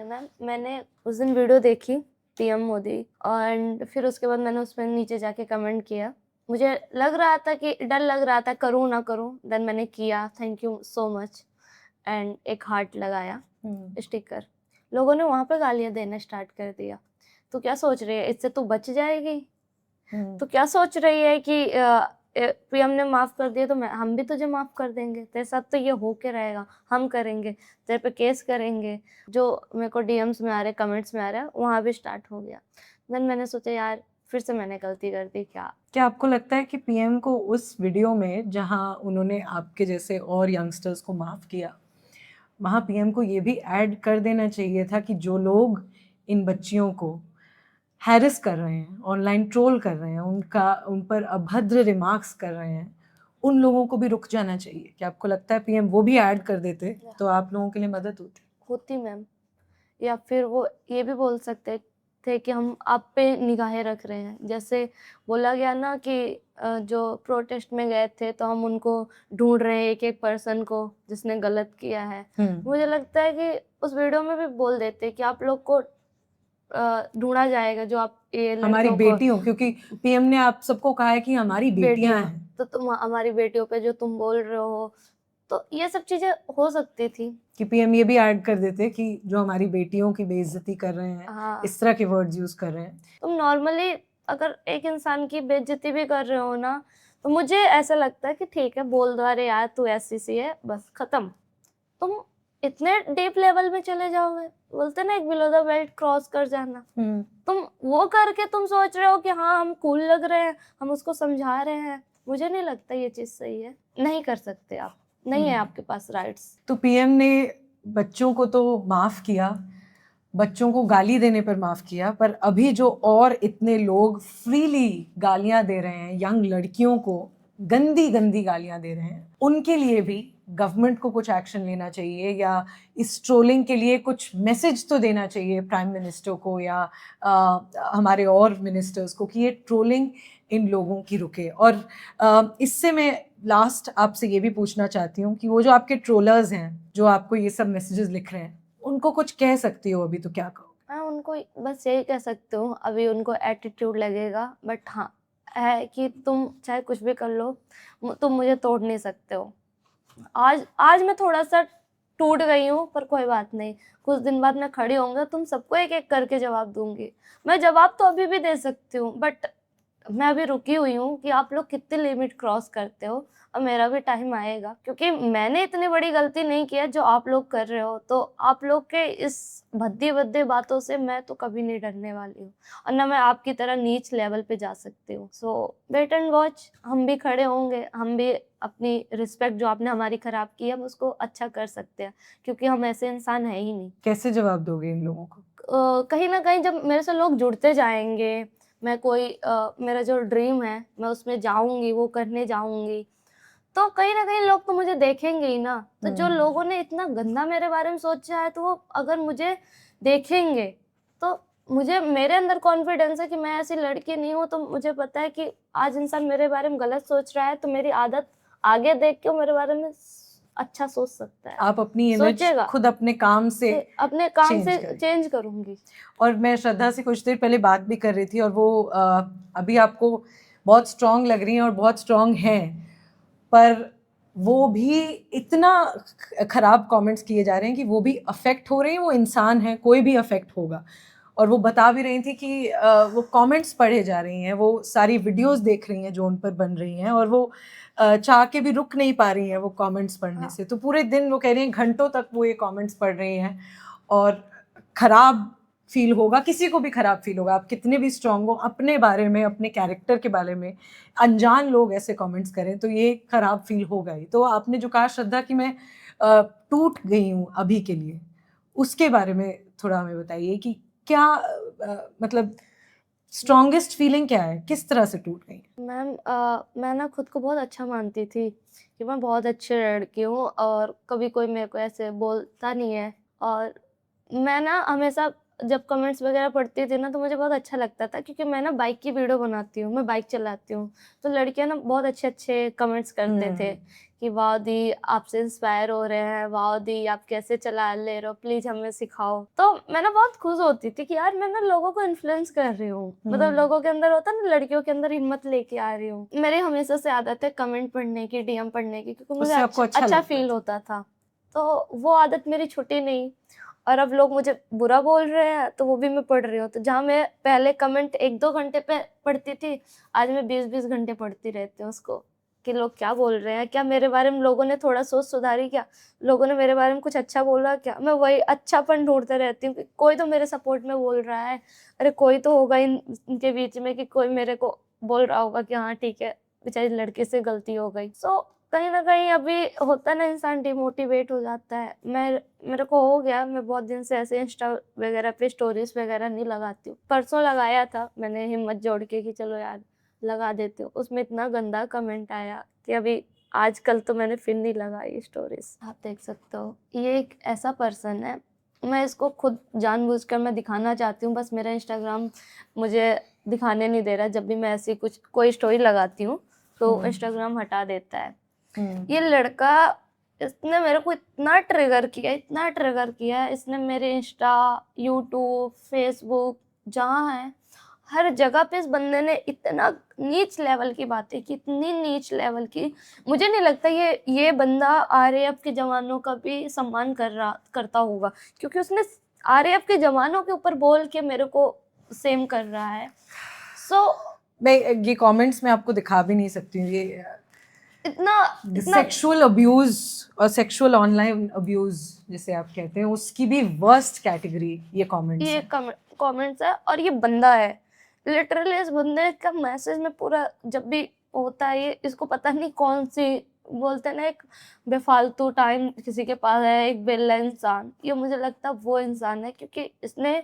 मैम। मैंने उस दिन वीडियो देखी PM मोदी, और फिर उसके बाद मैंने उसमें नीचे जाके कमेंट किया। मुझे लग रहा था कि डर लग रहा था, करूँ ना करूँ। देन मैंने किया, thank you so much, and एक हार्ट लगाया, स्टिकर। लोगों ने वहाँ पे गालियाँ देना स्टार्ट कर दिया। तो क्या सोच रही है, इससे तू बच जाएगी? तो क्या सोच रही है कि PM ने माफ कर दिया तो हम भी तुझे माफ कर देंगे, तेरे साथ तो ये हो के रहेगा, हम करेंगे, तेरे पे केस करेंगे। जो मेरे को DMs में आ रहे, कमेंट्स में आ रहा है, वहाँ भी स्टार्ट हो गया। देन मैंने सोचा यार फिर से मैंने गलती कर दी। क्या आपको लगता है कि PM को उस वीडियो में जहाँ उन्होंने आपके जैसे और यंगस्टर्स को माफ किया, वहाँ PM को ये भी ऐड कर देना चाहिए था कि जो लोग इन बच्चियों को हैरेस कर रहे हैं, ऑनलाइन ट्रोल कर रहे हैं, उन पर अभद्र रिमार्क्स कर रहे हैं, उन लोगों को भी रुक जाना चाहिए? क्या आपको लगता है PM वो भी ऐड कर देते तो आप लोगों के लिए मदद होती मैम? या फिर वो ये भी बोल सकते थे कि हम आप पे निगाहें रख रहे हैं। जैसे बोला गया ना कि जो प्रोटेस्ट में गए थे तो हम उनको ढूंढ रहे हैं, एक एक पर्सन को जिसने गलत किया है। मुझे लगता है कि उस वीडियो में भी बोल देते कि आप लोग को ढूंढा जाएगा, जो आप ये हमारी बेटियों, क्योंकि PM ने आप सबको कहा है कि हमारी बेटियां हैं, तो तुम हमारी बेटियों पे जो तुम बोल रहे हो, तो ये सब चीजें हो सकती थी कि PM ये भी ऐड कर देते कि जो हमारी बेटियों की बेइज्जती कर रहे हैं, हाँ, इस तरह के वर्ड्स यूज कर रहे हैं। तुम नॉर्मली अगर एक इंसान की बेइज्जती भी कर रहे हो ना, तो मुझे ऐसा लगता है कि ठीक है, बोल दो, अरे यार तू ऐसी सी है, बस खत्म। तुम इतने डीप लेवल में चले जाओगे, बोलते ना एक बिलो द बेल्ट क्रॉस कर जाना। तुम वो करके तुम सोच रहे हो कि हाँ हम कूल लग रहे हैं, हम उसको समझा रहे हैं, मुझे नहीं लगता ये चीज़ सही है। नहीं कर सकते आप, नहीं है आपके पास राइट्स। तो पीएम ने बच्चों को तो माफ किया, बच्चों को गाली देने पर माफ किया, पर अभी जो और इतने लोग फ्रीली गालियां दे रहे हैं, यंग लड़कियों को गंदी गंदी गालियां दे रहे हैं, उनके लिए भी गवर्नमेंट को कुछ एक्शन लेना चाहिए, या इस ट्रोलिंग के लिए कुछ मैसेज तो देना चाहिए प्राइम मिनिस्टर को या हमारे और मिनिस्टर्स को कि ये ट्रोलिंग इन लोगों की रुके। और इससे मैं लास्ट आपसे ये भी पूछना चाहती हूँ कि वो जो आपके ट्रोलर्स हैं जो आपको ये सब मैसेजेस लिख रहे हैं, उनको कुछ कह सकती हो अभी तो क्या कहो? मैं उनको बस यही कह सकती हूँ, अभी उनको एटीट्यूड लगेगा, बट हाँ है कि तुम चाहे कुछ भी कर लो, तुम मुझे तोड़ नहीं सकते हो। आज मैं थोड़ा सा टूट गई हूँ, पर कोई बात नहीं, कुछ दिन बाद मैं खड़ी होंगी, तुम सबको एक एक करके जवाब दूंगी। मैं जवाब तो अभी भी दे सकती हूँ, बट मैं अभी रुकी हुई हूँ कि आप लोग कितनी लिमिट क्रॉस करते हो, और मेरा भी टाइम आएगा, क्योंकि मैंने इतनी बड़ी गलती नहीं की है जो आप लोग कर रहे हो। तो आप लोग के इस भद्दी भद्दी बातों से मैं तो कभी नहीं डरने वाली हूँ, और ना मैं आपकी तरह नीच लेवल पे जा सकती हूँ। सो वेट एंड वॉच, हम भी खड़े होंगे, हम भी अपनी रिस्पेक्ट जो आपने हमारी खराब की है हम उसको अच्छा कर सकते हैं, क्योंकि हम ऐसे इंसान है ही नहीं। कैसे जवाब दोगे इन लोगों को? कहीं ना कहीं जब मेरे से लोग जुड़ते जाएंगे, मैं कोई मेरा जो ड्रीम है मैं उसमें जाऊंगी, वो करने जाऊंगी, तो कहीं ना कहीं लोग तो मुझे देखेंगे ही ना। तो जो लोगों ने इतना गंदा मेरे बारे में सोचा है, तो वो अगर मुझे देखेंगे तो मुझे, मेरे अंदर कॉन्फिडेंस है कि मैं ऐसी लड़की नहीं हूँ। तो मुझे पता है कि आज इंसान मेरे बारे में गलत सोच रहा है, तो मेरी आदत आगे देख के मेरे बारे में अच्छा सोच सकता है। आप अपनी इमेज खुद अपने काम से चेंज करूंगी। और मैं श्रद्धा से कुछ देर पहले बात भी कर रही थी, और वो अभी आपको बहुत स्ट्रांग लग रही हैं और बहुत स्ट्रांग हैं, पर वो भी इतना खराब कमेंट्स किए जा रहे हैं कि वो भी अफेक्ट हो रहे हैं। वो इंसान है, कोई भी अफेक्ट होगा। और वो बता भी रही थी कि वो कमेंट्स पढ़े जा रही हैं, वो सारी वीडियोस देख रही हैं जो उन पर बन रही हैं, और वो चाह के भी रुक नहीं पा रही हैं वो कमेंट्स पढ़ने से। तो पूरे दिन वो कह रही हैं घंटों तक वो ये कमेंट्स पढ़ रही हैं, और खराब फील होगा, किसी को भी खराब फील होगा। आप कितने भी स्ट्रांग हो, अपने बारे में, अपने कैरेक्टर के बारे में अनजान लोग ऐसे कमेंट्स करें तो ये खराब फील होगा ही। तो आपने जो कहा श्रद्धा कि मैं टूट गई हूँ अभी के लिए, उसके बारे में थोड़ा हमें बताइए कि क्या मतलब स्ट्रॉन्गेस्ट फीलिंग क्या है, किस तरह से टूट गई? मैम मैं ना खुद को बहुत अच्छा मानती थी कि मैं बहुत अच्छी लड़की हूँ, और कभी कोई मेरे को ऐसे बोलता नहीं है। और मैं ना हमेशा जब कमेंट्स वगैरह पढ़ती थी ना, तो मुझे बहुत अच्छा लगता था, क्योंकि मैं ना बाइक की वीडियो बनाती हूँ, मैं बाइक चलाती हूँ। तो लड़कियां ना बहुत अच्छे अच्छे कमेंट्स करते थे कि वाह दी, आपसे इंस्पायर हो रहे हैं, वाह दी आप कैसे चला ले रहे हो, प्लीज हमें सिखाओ। तो मैं ना बहुत खुश होती थी कि यार मैं ना लोगों को इन्फ्लुएंस कर रही हूँ, मतलब लोगों के अंदर होता है ना, लड़कियों के अंदर हिम्मत लेके आ रही हूँ। मेरी हमेशा से आदत है कमेंट पढ़ने की, डीएम पढ़ने की, क्योंकि मुझे अच्छा फील होता था। तो वो आदत मेरी छुटी नहीं, और अब लोग मुझे बुरा बोल रहे हैं तो वो भी मैं पढ़ रही हूँ। तो जहाँ मैं पहले कमेंट 1-2 घंटे पे पढ़ती थी, आज मैं 20-20 घंटे पढ़ती रहती हूँ उसको, कि लोग क्या बोल रहे हैं, क्या मेरे बारे में लोगों ने थोड़ा सोच सुधारी, क्या लोगों ने मेरे बारे में कुछ अच्छा बोला क्या। मैं वही अच्छापन ढूंढते रहती हूँ कि कोई तो मेरे सपोर्ट में बोल रहा है, अरे कोई तो होगा इनके बीच में कि कोई मेरे को बोल रहा होगा कि हाँ ठीक है, बेचारी लड़के से गलती हो गई। सो कहीं ना कहीं अभी होता ना, इंसान डिमोटिवेट हो जाता है। मेरे को हो गया, मैं बहुत दिन से ऐसे इंस्टा वगैरह पे स्टोरीज वगैरह नहीं लगाती हूँ। परसों लगाया था मैंने हिम्मत जोड़ के कि चलो यार लगा देती हूँ, उसमें इतना गंदा कमेंट आया कि अभी आजकल तो मैंने फिर नहीं लगाई स्टोरीज। आप देख सकते हो ये एक ऐसा पर्सन है, मैं इसको खुद जानबूझकर मैं दिखाना चाहती हूँ, बस मेरा इंस्टाग्राम मुझे दिखाने नहीं दे रहा। जब भी मैं ऐसी कोई स्टोरी लगाती हूँ तो इंस्टाग्राम हटा देता है। ये लड़का, इसने मेरे को इतना ट्रिगर किया, इसने मेरे इंस्टा, यूट्यूब, फेसबुक जहाँ है हर जगह पे इस बंदे ने इतना नीच लेवल की बातें की, इतनी नीच लेवल की। मुझे नहीं लगता ये बंदा आरएएफ के जवानों का भी सम्मान करता होगा, क्योंकि उसने आरएएफ के जवानों के ऊपर बोल के मेरे को सेम कर रहा है। मैं ये कमेंट्स में आपको दिखा भी नहीं सकती हूँ। ये इतना सेक्सुअल अब्यूज और सेक्सुअल ऑनलाइन अब्यूज जिसे आप कहते हैं, उसकी भी वर्स्ट कैटेगरी ये कमेंट्स है। और ये बंदा है लिटरली, इस बंदे का मैसेज में पूरा, जब भी होता है ये, इसको पता नहीं कौन सी बोलते हैं ना, एक बेफालतू टाइम किसी के पास है, एक बेला इंसान, ये मुझे लगता है वो इंसान है, क्योंकि इसने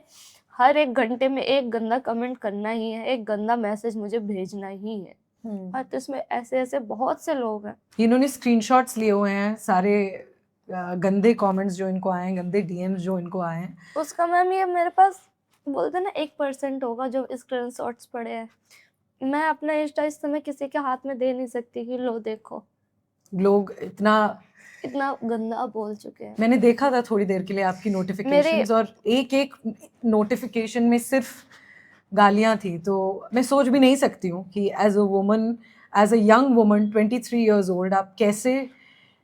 हर एक घंटे में एक गंदा कमेंट करना ही है, एक गंदा मैसेज मुझे भेजना ही है। और तो इसमें ऐसे ऐसे बहुत से लोग हैं। इन्होंने स्क्रीनशॉट्स लिए हुए हैं सारे गंदे कमेंट्स जो इनको आए हैं, गंदे डीएम्स जो इनको आए हैं। उसका मैम ये मेरे पास बोलते हैं ना 1% होगा जो स्क्रीनशॉट्स पड़े हैं। मैं अपना इंस्टा इस समय किसी के हाथ में दे नहीं सकती कि लो देखो, लोग इतना गंदा बोल चुके हैं। मैंने देखा था थोड़ी देर के लिए आपकी नोटिफिकेशंस, और एक एक नोटिफिकेशन में सिर्फ गालियां थी। तो मैं सोच भी नहीं सकती हूँ कि as a woman, as a young woman 23 years old, आप कैसे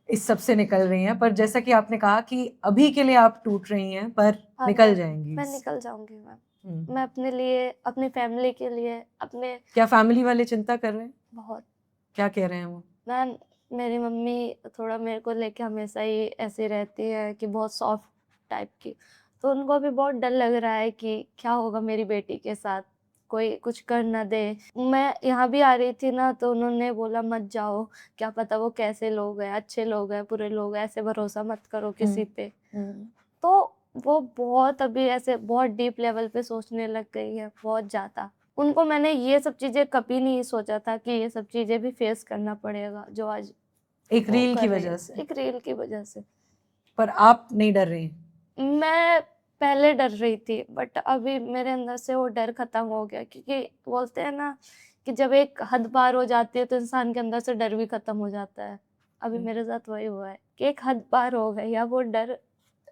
इस सब से निकल रही हैं। पर जैसा कि आपने कहा कि अभी के लिए आप टूट रही हैं, पर हाँ, निकल जाएंगी। मैं निकल जाऊंगी मैम। मैं अपने लिए, अपनी फैमिली के लिए, अपने क्या फैमिली वाले चिंता कर रहे हैं? बहुत। क्या कह रहे हैं वो? मैम मेरी मम्मी थोड़ा मेरे को लेके हमेशा ही ऐसी रहती है कि बहुत सॉफ्ट टाइप की, तो उनको भी बहुत डर लग रहा है कि क्या होगा मेरी बेटी के साथ, कोई कुछ कर ना दे। मैं यहाँ भी आ रही थी ना, तो उन्होंने बोला मत जाओ, क्या पता वो कैसे लोग हैं, अच्छे लोग हैं, बुरे लोग हैं, ऐसे भरोसा मत करो किसी पे। तो वो बहुत अभी ऐसे बहुत डीप लेवल पे सोचने लग गई है, बहुत ज़्यादा। उनको मैंने ये सब चीज़ें कभी नहीं सोचा था कि ये सब चीज़ें भी फेस करना पड़ेगा, जो आज एक वो रील कर की रही वजह है। से? एक रील की वजह से। पर आप नहीं डर रही? मैं पहले डर रही थी, बट अभी मेरे अंदर से वो डर खत्म हो गया, क्योंकि बोलते हैं ना कि जब एक हद पार हो जाती है तो इंसान के अंदर से डर भी खत्म हो जाता है। अभी मेरे साथ वही हुआ है कि एक हद पार हो गई, या वो डर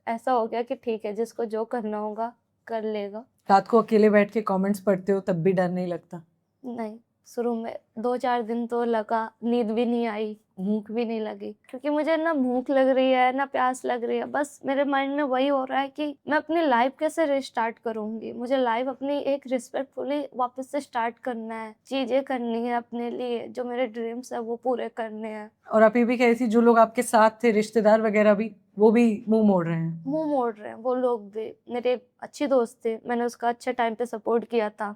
ऐसा हो गया कि ठीक है, जिसको जो करना होगा कर लेगा। रात को अकेले बैठ के कमेंट्स पढ़ते हो तब भी डर नहीं लगता? नहीं, शुरू में 2-4 दिन तो लगा, नींद भी नहीं आई, भूख भी नहीं लगी, क्योंकि मुझे ना भूख लग रही है ना प्यास लग रही है। बस मेरे माइंड में वही हो रहा है कि मैं अपनी लाइफ कैसे रिस्टार्ट करूंगी। मुझे लाइफ अपनी एक रिस्पेक्टफुली वापस से स्टार्ट करना है, चीजें करनी है अपने लिए, जो मेरे ड्रीम्स है वो पूरे करने हैं। और आप ये भी कह रही थी जो लोग आपके साथ थे, रिश्तेदार वगैरह भी, वो भी मुंह मोड़ रहे हैं? मुंह मोड़ रहे हैं वो लोग भी। मेरे एक अच्छी दोस्त थी, मैंने उसका अच्छे टाइम पे सपोर्ट किया था।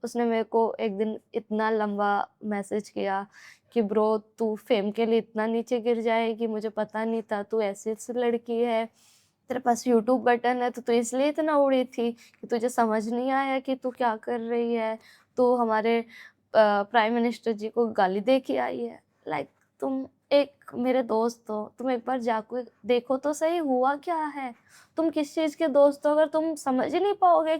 उसने मेरे को एक दिन इतना लंबा मैसेज किया कि ब्रो तू फेम के लिए इतना नीचे गिर जाएगी, मुझे पता नहीं था तू ऐसी लड़की है, तेरे पास यूट्यूब बटन है तो तू इसलिए इतना उड़ी थी कि तुझे समझ नहीं आया कि तू क्या कर रही है, तू हमारे प्राइम मिनिस्टर जी को गाली दे के आई है। लाइक तुम एक मेरे दोस्त हो, तुम एक बार जाकर देखो तो सही हुआ क्या है। तुम किस चीज़ के दोस्त हो अगर तुम समझ ही नहीं पाओगे।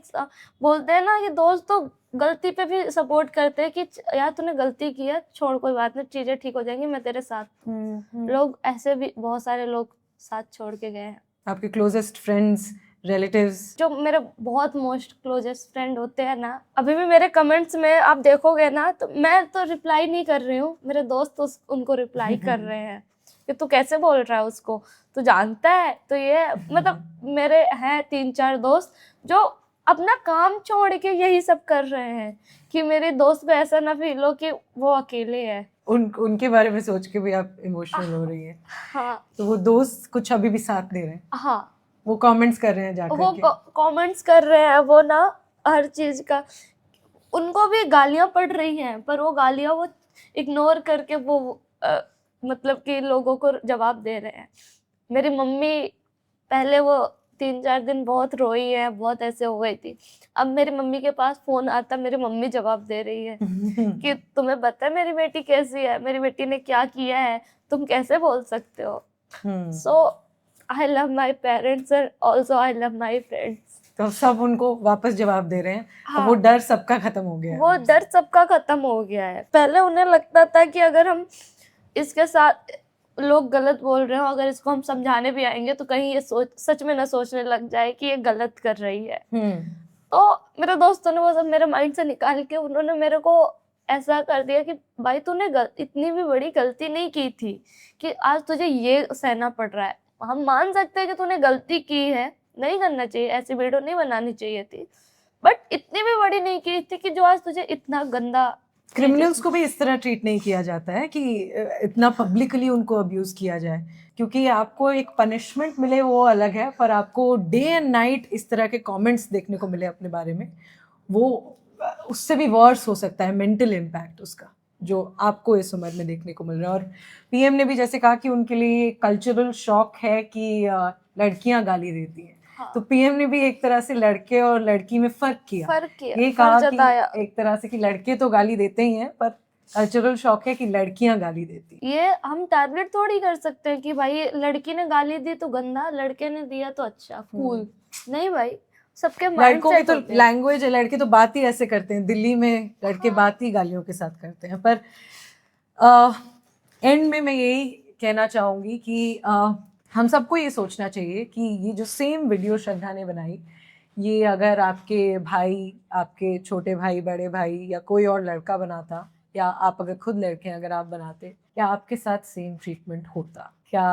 बोलते हैं ना कि दोस्त तो गलती पे भी सपोर्ट करते हैं कि यार तूने गलती की है, छोड़ कोई बात नहीं, चीज़ें ठीक हो जाएंगी, मैं तेरे साथ हूँ। लोग ऐसे भी बहुत सारे लोग साथ छोड़ के गए हैं। आपके क्लोजेस्ट फ्रेंड्स, रिलेटिव्स? जो मेरे बहुत मोस्ट क्लोजेस्ट फ्रेंड होते हैं ना, अभी भी मेरे कमेंट्स में आप देखोगे ना, तो मैं तो रिप्लाई नहीं कर रही हूँ, मेरे दोस्त उनको रिप्लाई कर रहे हैं कि तू कैसे बोल रहा है उसको, तू जानता है। तो ये मतलब मेरे हैं 3-4 दोस्त जो अपना काम छोड़ के यही सब कर रहे हैं कि मेरे दोस्त को ऐसा ना फील हो कि वो अकेले है। उनके बारे में सोच के भी आप इमोशनल हो रही है? हाँ, तो वो दोस्त कुछ अभी भी साथ दे रहे हैं? हाँ, वो कमेंट्स कर रहे हैं जाकर वो के? कमेंट्स कर रहे हैं, वो ना हर चीज का, उनको भी गालियां पड़ रही हैं, पर वो गालियां वो इग्नोर करके वो मतलब कि लोगों को जवाब दे रहे हैं। मेरी मम्मी पहले वो 3-4 दिन बहुत रोई है, बहुत ऐसे हो गई थी। अब मेरी मम्मी के पास फोन आता, मेरी मम्मी जवाब दे रही है कि तुम्हें पता है मेरी बेटी कैसी है, मेरी बेटी ने क्या किया है, तुम कैसे बोल सकते हो। So I love my parents and also I love my friends. तो सब उनको वापस जवाब दे रहे हैं। हाँ, अब वो डर सबका खत्म हो गया है। वो डर सबका खत्म हो गया है। पहले उन्हें लगता था कि अगर हम इसके साथ लोग गलत बोल रहे हो, अगर इसको हम समझाने भी आएंगे तो कहीं ये सच में ना सोचने लग जाए कि ये गलत कर रही है। तो मेरे दोस्तों ने वो सब मेरे माइंड से निकाल के उन्होंने मेरे को ऐसा कर दिया कि भाई तूने इतनी भी बड़ी गलती नहीं की थी कि आज तुझे ये सहना पड़ रहा है। हम मान सकते हैं कि तूने गलती की है, नहीं करना चाहिए, ऐसी वीडियो नहीं बनानी चाहिए थी, बट इतनी भी बड़ी नहीं की थी कि जो आज तुझे इतना गंदा। क्रिमिनल्स को भी इस तरह ट्रीट नहीं किया जाता है कि इतना पब्लिकली उनको अब्यूज किया जाए, क्योंकि आपको एक पनिशमेंट मिले वो अलग है, पर आपको डे एंड नाइट इस तरह के कमेंट्स देखने को मिले अपने बारे में, वो उससे भी वर्स हो सकता है मेंटल इम्पैक्ट उसका। जो आपको इस उम्र में देखने को मिल रहा है। और पीएम ने भी जैसे कहा कि उनके लिए कल्चरल शॉक है कि लड़कियां गाली देती हैं। हाँ। तो पीएम ने भी एक तरह से लड़के और लड़की में फर्क किया, ये फर्क कहा जताया। कि एक तरह से कि लड़के तो गाली देते ही हैं, पर कल्चरल शॉक है कि लड़कियां गाली देती हैं। ये हम टारगेट थोड़ी कर सकते हैं कि भाई लड़की ने गाली दी तो गंदा, लड़के ने दिया तो अच्छा कूल। नहीं भाई, सबके लड़कों की माइंडसेट तो होते हैं। लैंग्वेज है, लड़के तो बात ही ऐसे करते हैं, दिल्ली में लड़के हाँ। बात ही गालियों के साथ करते हैं। पर एंड में मैं यही कहना चाहूंगी कि हम सबको ये सोचना चाहिए कि ये जो सेम वीडियो श्रद्धा ने बनाई, ये अगर आपके भाई, आपके छोटे भाई, बड़े भाई या कोई और लड़का बनाता, या आप अगर खुद लड़के हैं अगर आप बनाते, क्या आपके साथ सेम ट्रीटमेंट होता? क्या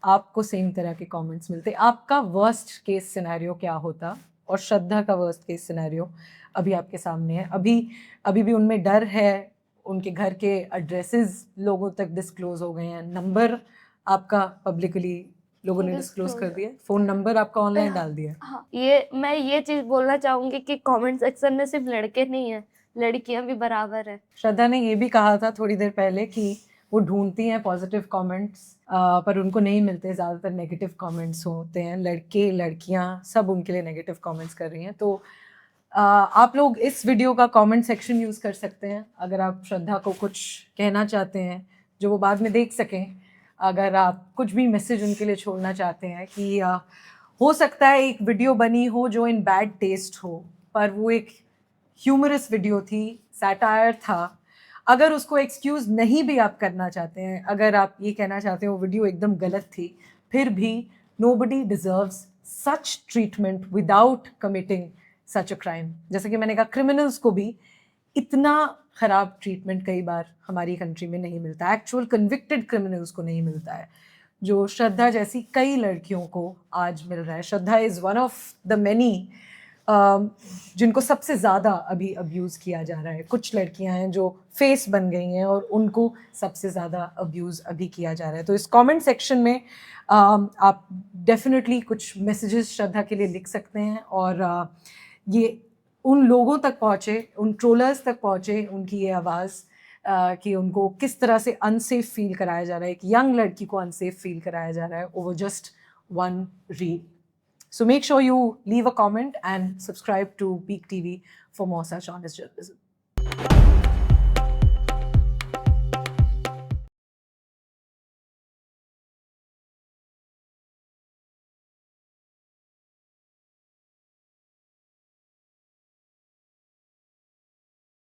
आपको सेम तरह के कमेंट्स मिलते? आपका वर्स्ट केस सिनेरियो क्या होता? और श्रद्धा का वर्स्ट केस सिनेरियो अभी आपके सामने है। अभी भी उनमें डर है, उनके घर के एड्रेसेस लोगों तक डिस्क्लोज हो गए हैं, नंबर आपका पब्लिकली लोगों ने डिस्क्लोज कर दिया, फोन नंबर आपका ऑनलाइन डाल दिया। हाँ, मैं ये चीज बोलना चाहूंगी कि कमेंट सेक्शन में सिर्फ लड़के नहीं है, लड़कियां भी बराबर है। श्रद्धा ने ये भी कहा था थोड़ी देर पहले कि वो ढूंढती हैं पॉजिटिव कमेंट्स, पर उनको नहीं मिलते, ज़्यादातर नेगेटिव कमेंट्स होते हैं। लड़के लड़कियां सब उनके लिए नेगेटिव कमेंट्स कर रही हैं। तो आप लोग इस वीडियो का कमेंट सेक्शन यूज़ कर सकते हैं अगर आप श्रद्धा को कुछ कहना चाहते हैं जो वो बाद में देख सकें। अगर आप कुछ भी मैसेज उनके लिए छोड़ना चाहते हैं कि हो सकता है एक वीडियो बनी हो जो इन बैड टेस्ट हो, पर वो एक ह्यूमरस वीडियो थी, सैटायर था। अगर उसको एक्सक्यूज़ नहीं भी आप करना चाहते हैं, अगर आप ये कहना चाहते हैं वो वीडियो एकदम गलत थी, फिर भी nobody deserves such treatment without committing such a crime. जैसे कि मैंने कहा, क्रिमिनल्स को भी इतना ख़राब ट्रीटमेंट कई बार हमारी कंट्री में नहीं मिलता, एक्चुअल कन्विक्टेड क्रिमिनल्स को नहीं मिलता है, जो श्रद्धा जैसी कई लड़कियों को आज मिल रहा है। Shraddha is one of the many जिनको सबसे ज़्यादा अभी अब्यूज़ किया जा रहा है। कुछ लड़कियां हैं जो फेस बन गई हैं और उनको सबसे ज़्यादा अब्यूज़ अभी किया जा रहा है। तो इस कमेंट सेक्शन में आप डेफिनेटली कुछ मैसेजेस श्रद्धा के लिए लिख सकते हैं, और ये उन लोगों तक पहुँचे, उन ट्रोलर्स तक पहुँचे उनकी ये आवाज़, कि उनको किस तरह से अनसेफ फील कराया जा रहा है, एक यंग लड़की को अनसेफ फील कराया जा रहा है over just one reel. So make sure you leave a comment and subscribe to Peak TV for more such honest journalism.